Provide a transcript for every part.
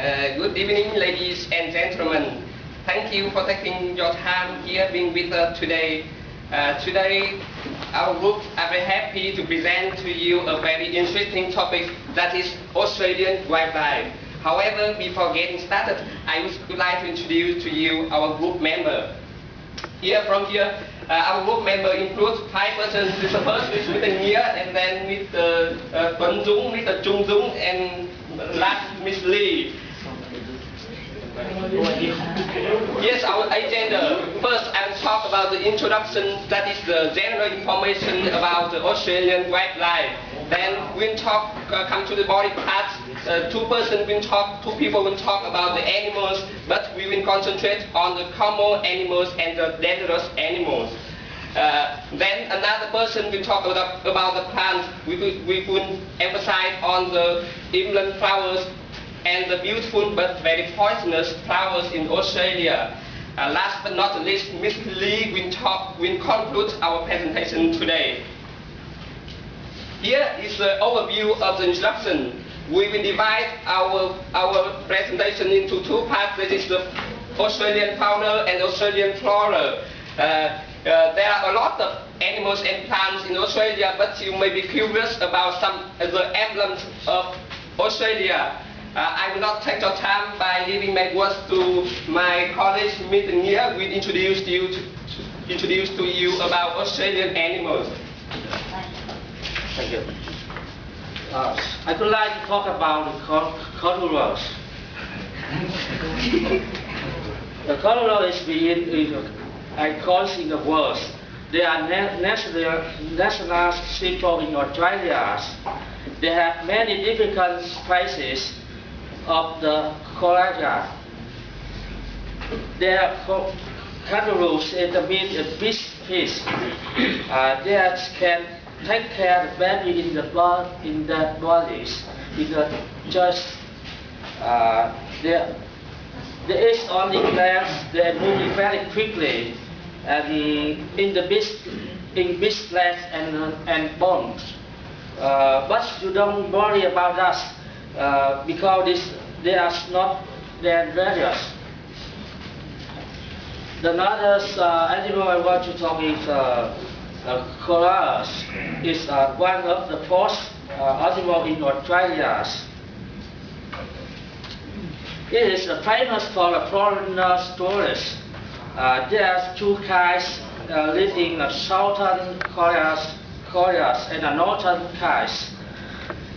Good evening, ladies and gentlemen. Thank you for taking your time here being with us today. Today, our group are very happy to present to you a very interesting topic, that is Australian wildlife. However, before getting started, I would like to introduce to you our group member. From here, our group member includes 5 persons. The first is Mr. Nghĩa, and then Mr. Tuấn Dung, Mr. Trung Dung, and last Miss Lee. Yes, our agenda. First, I will talk about the introduction, that is the general information about the Australian wildlife. Then we'll come to the body parts. 2 people will talk about the animals, but we will concentrate on the common animals and the dangerous animals. Then another person will talk about the plants. We will emphasize on the inland flowers and the beautiful but very poisonous flowers in Australia. Last but not least, Ms. Lee will conclude our presentation today. Here is the overview of the introduction. We will divide our presentation into 2 parts. This is the Australian fauna and Australian flora. There are a lot of animals and plants in Australia, but you may be curious about some of the emblems of Australia. I will not take your time by leaving my words to my colleague, Mr. Nghĩa, will introduce to you about Australian animals. Thank you. I would like to talk about the kangaroos. The kangaroo is being icons in the world. They are national symbol in Australia. They have many different species of the koala. They are kangaroos in the big fish. They can take care of the baby in their bodies. They eat only plants. They are moving very quickly, and in big plants and bones. But you don't worry about that because they are not dangerous. Another animal I want to talk is koalas. Is one of the first animals in Australia. It is famous for the foreigner tourists. There are 2 kinds living in southern koalas and the northern kinds.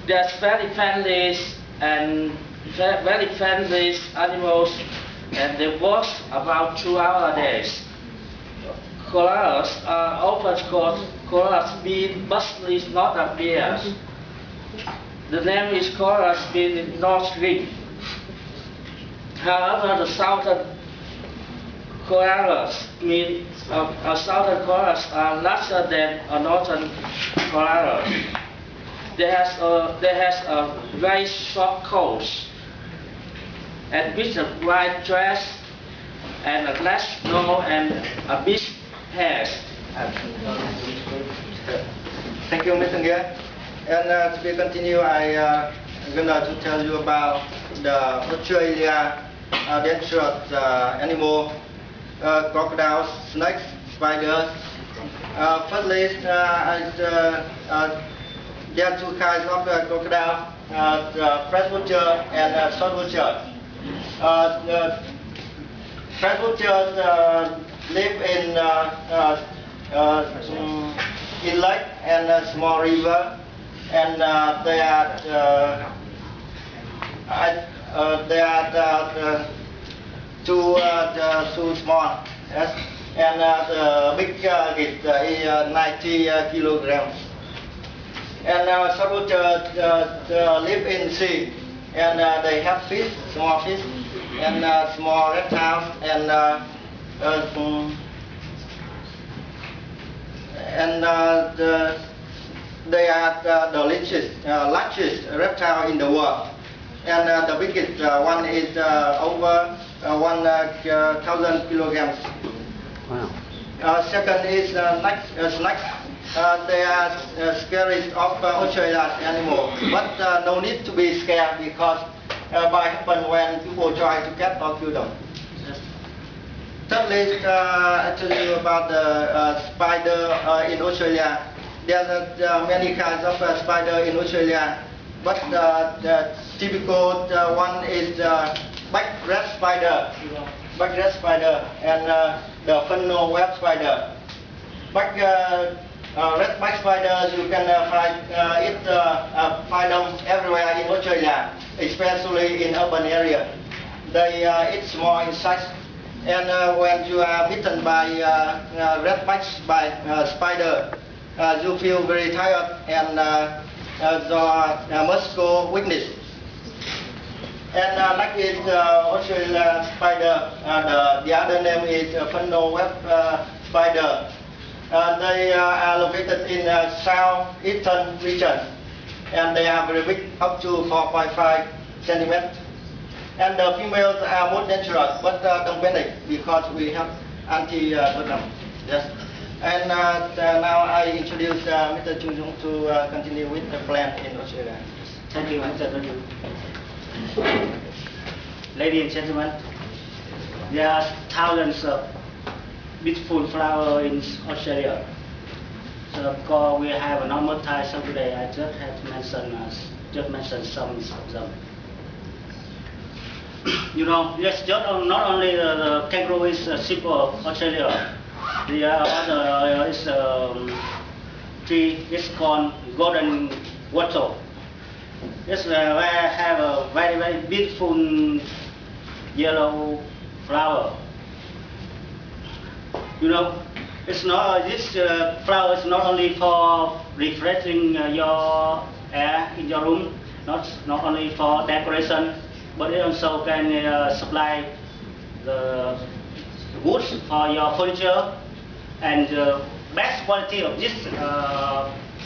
They are very friendly animals, and they work about 2 hours a day. Koalas are often called koalas bean, but it's not a bear. The name is koalas bean in North Ring. However, the southern koalas are larger than northern koalas. They has a very short coat and with a white dress and a large nose and a big hair. Thank you, Mr. Nghĩa. And to continue, I'm going to tell you about the Australia dangerous animal, crocodiles, snakes, spiders. Firstly, there are 2 kinds of crocodile, freshwater and saltwater. Freshwater live in lake and small river, and they are too small. Yes? And the big is 90 kilograms. And saltwater live in sea, and they have fish, small fish, and small reptiles, and they are the largest reptile in the world. And the biggest one is over 1,000 kilograms. Wow. Second is snakes. They are scary of Australian animal, but no need to be scared because by happen when people try to get or kill them. Yes. Thirdly, I tell you about the spider in Australia. There are many kinds of spider in Australia, but the typical one is black red spider, and the funnel web spider. Red back spider, you can find them everywhere in Australia, especially in urban area. They eat small insects, and when you are bitten by red back spider, you feel very tired and the muscle weakness. And like is Australian spider, the other name is funnel web spider. They are located in southeastern region, and they are very big, up to 4.5 centimeters. And the females are more dangerous, but don't panic because we have anti-venom. Yes. And now I introduce Mr. Chung Chung to continue with the plant in Australia. Thank you, Mr. Thank you. Ladies and gentlemen, there are thousands of beautiful flowers in Australia. So of course we have a normal time, so today I just have to mention some of them. You know, yes, not only the kangaroo is a symbol of Australia. The other is tree is called golden wattle. Yes, we have a very, very beautiful yellow flower. You know, it's not this flower is not only for refreshing your air in your room, not only for decoration, but it also can supply the wood for your furniture. And the best quality of this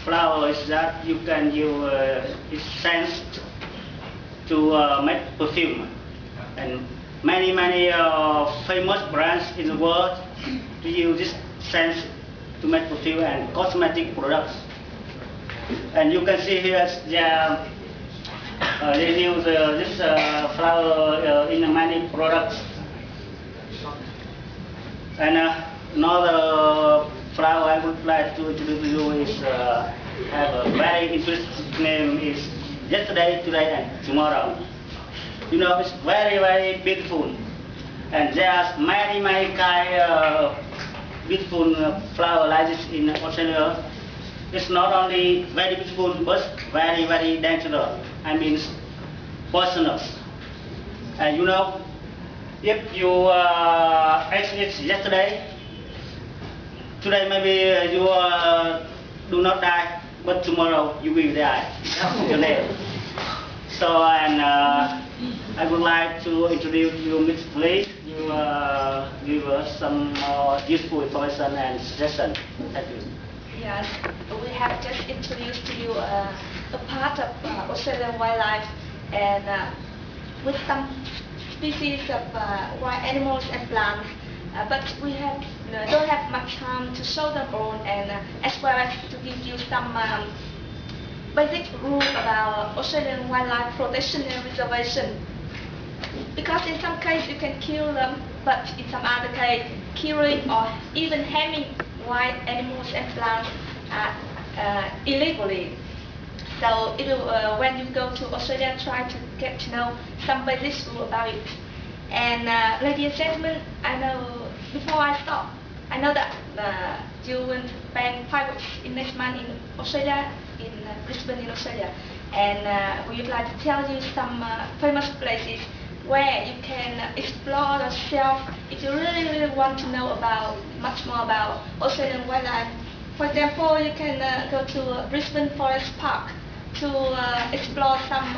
flower is that you can use its scent to make perfume. And many famous brands in the world to use this scent to make perfume and cosmetic products. And you can see here they use this flower in many products. And another flower I would like to introduce to you is have a very interesting name is yesterday, today, and tomorrow. You know, it's very, very beautiful, and there's many kind of beautiful flower like this in Australia. It's not only very beautiful, but very, very dangerous. I mean, poisonous. And you know, if you ate it yesterday, today maybe you do not die, but tomorrow you will die. That's your name. So, and I would like to introduce you, Ms. Lee. You give us some more useful information and suggestions. Thank you. Yes, we have just introduced to you a part of Australian wildlife, and with some species of wild animals and plants. But we don't have much time to show them all, and as well as to give you some basic rules about Australian wildlife protection and reservation. Because in some cases you can kill them, but in some other case, killing or even harming wild animals and plants illegally. So when you go to Australia, try to get to know some basic rules about it. And ladies and gentlemen, I know before I stop, I know that you will spend 5 weeks in next month in Australia, in Brisbane in Australia, and we would like to tell you some famous places where you can explore yourself if you really want to know much more about Australian wildlife. For example, you can go to Brisbane Forest Park to explore some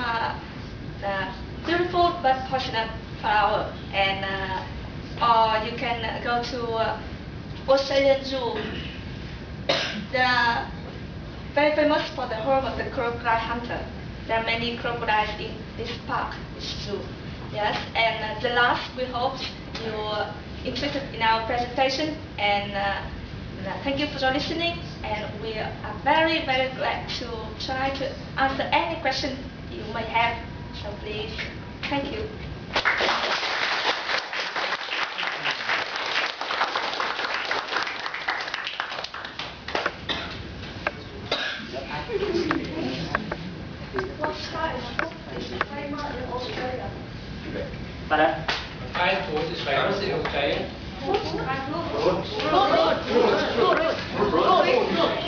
beautiful but poisonous flower, and or you can go to Australian Zoo. They are very famous for the home of the crocodile hunter. There are many crocodiles in this park, this zoo. Yes, and the last, we hope you're interested in our presentation, and thank you for listening, and we are very glad to try to answer any question you may have, so please. Thank you. What size is the climate in Australia? Pardon? Kind food is famous in Australia.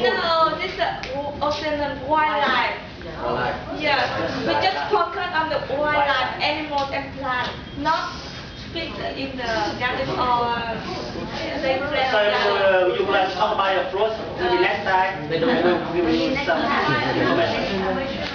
No, this is Australian wildlife. Yes, we just focus on the wildlife, animals and plants, not speak in the garden or they play So garden. you will talk about your fruits maybe next time. We will some information.